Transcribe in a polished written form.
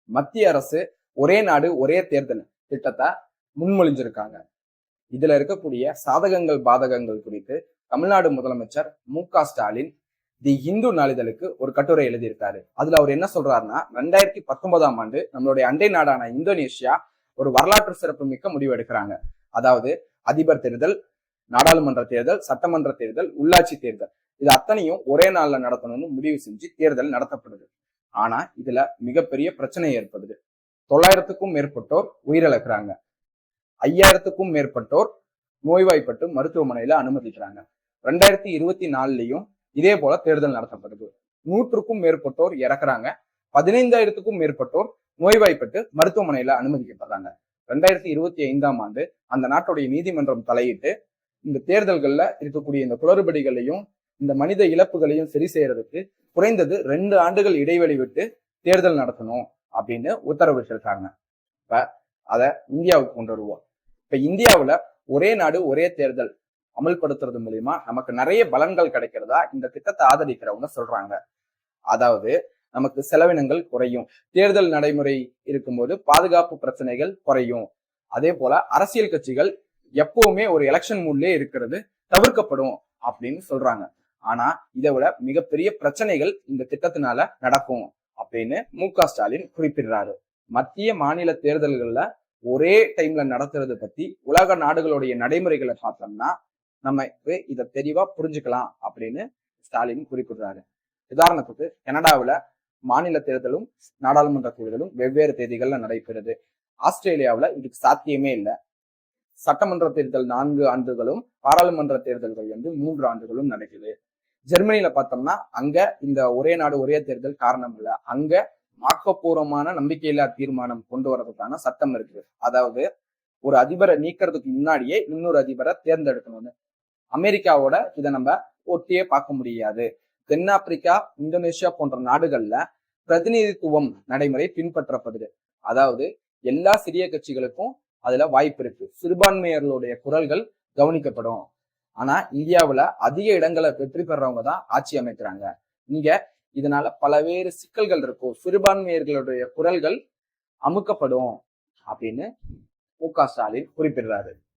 மத்திய அரசு ஒரே நாடு ஒரே தேர்தல் திட்டத்தை முன்மொழிஞ்சிருக்காங்க. இதுல இருக்கக்கூடிய சாதகங்கள் பாதகங்கள் குறித்து தமிழ்நாடு முதலமைச்சர் மு.க.ஸ்டாலின் தி இந்து நாளிதழுக்கு ஒரு கட்டுரை எழுதியிருக்காரு. அதுல அவர் என்ன சொல்றாருன்னா, 2019ஆம் ஆண்டு நம்மளுடைய அண்டை நாடான இந்தோனேஷியா ஒரு வரலாற்று சிறப்பு மிக்க முடிவு எடுக்கிறாங்க. அதாவது அதிபர் தேர்தல், நாடாளுமன்ற தேர்தல், சட்டமன்ற தேர்தல், உள்ளாட்சி தேர்தல் இது அத்தனையும் ஒரே நாள்ல நடத்தணும்னு முடிவு செஞ்சு தேர்தல் நடத்தப்படுது. ஆனா இதுல மிகப்பெரிய பிரச்சனை ஏற்படுது. 900க்கும் மேற்பட்டோர் உயிரிழக்கிறாங்க. 5000க்கும் மேற்பட்டோர் நோய்வாய்ப்பட்டு மருத்துவமனையில அனுமதிக்கிறாங்க. 2024லயும் இதே போல தேர்தல் நடத்தப்படுது. 100க்கும் மேற்பட்டோர் இறக்குறாங்க. 15,000க்கும் மேற்பட்டோர் நோய்வாய்ப்பட்டு மருத்துவமனையில அனுமதிக்கப்படுறாங்க. 2025ஆம் ஆண்டு அந்த நாட்டுடைய நீதிமன்றம் தலையிட்டு இந்த தேர்தல்கள்ல இருக்கக்கூடிய இந்த குளறுபடிகளையும் இந்த மனித இழப்புகளையும் சரி செய்யறதுக்கு குறைந்தது 2 ஆண்டுகள் இடைவெளி விட்டு தேர்தல் நடத்தணும் அப்படின்னு உத்தரவிட்டிருக்காங்க. இப்ப அத இந்தியாவுக்கு கொண்டு வருவோம். இப்ப இந்தியாவுல ஒரே நாடு ஒரே தேர்தல் அமல்படுத்துறது மூலியமா நமக்கு நிறைய பலன்கள் கிடைக்கிறதா இந்த திட்டத்தை ஆதரிக்கிறவங்க சொல்றாங்க. அதாவது நமக்கு செலவினங்கள் குறையும், தேர்தல் நடைமுறை இருக்கும்போது பாதுகாப்பு பிரச்சனைகள் குறையும், அதே போல அரசியல் கட்சிகள் எப்பவுமே ஒரு எலெக்ஷன் மூட்லயே இருக்கிறது தவிர்க்கப்படும் அப்படின்னு சொல்றாங்க. ஆனா இதை விட மிகப்பெரிய பிரச்சனைகள் இந்த திட்டத்தினால நடக்கும் அப்படின்னு மு.க.ஸ்டாலின் குறிப்பிடுறாரு. மத்திய மாநில தேர்தல்கள்ல ஒரே டைம்ல நடத்துறது பத்தி உலக நாடுகளுடைய நடைமுறைகளை பார்த்தோம்னா நம்ம இதை தெளிவா புரிஞ்சுக்கலாம் அப்படின்னு ஸ்டாலின் குறிப்பிடுறாரு. உதாரணத்துக்கு கனடாவுல மாநில தேர்தலும் நாடாளுமன்ற தேர்தலும் வெவ்வேறு தேதிகள்ல நடைபெறுது. ஆஸ்திரேலியாவுல இதுக்கு சாத்தியமே இல்லை. சட்டமன்ற தேர்தல் 4 ஆண்டுகளும் பாராளுமன்ற தேர்தல்கள் 3 ஆண்டுகளும் நடக்குது. ஜெர்மனியில பார்த்தோம்னா அங்க இந்த ஒரே நாடு ஒரே தேர்தல் காரணம் இல்ல, அங்க ஆக்கப்பூர்வமான நம்பிக்கையில்லா தீர்மானம் கொண்டு வர்றதுக்கான சட்டம் இருக்கு. அதாவது ஒரு அதிபரை நீக்கிறதுக்கு முன்னாடியே இன்னொரு அதிபரை தேர்ந்தெடுக்கணும்னு. அமெரிக்காவோட இதை நம்ம ஒட்டியே பார்க்க முடியாது. தென்னாப்பிரிக்கா, இந்தோனேஷியா போன்ற நாடுகள்ல பிரதிநிதித்துவம் நடைமுறை பின்பற்றப்படுது. அதாவது எல்லா சிறிய கட்சிகளுக்கும் அதுல வாய்ப்பு இருக்கு, சிறுபான்மையர்களுடைய குரல்கள் கவனிக்கப்படும். ஆனா இந்தியாவுல அதிக இடங்களை வெற்றி பெறவங்க தான் ஆட்சி அமைக்கிறாங்க. இங்க இதனால பல்வேறு சிக்கல்கள் இருக்கும், சிறுபான்மையர்களுடைய குரல்கள் அமுக்கப்படும் அப்படின்னு மு.க.ஸ்டாலின் குறிப்பிடுறாரு.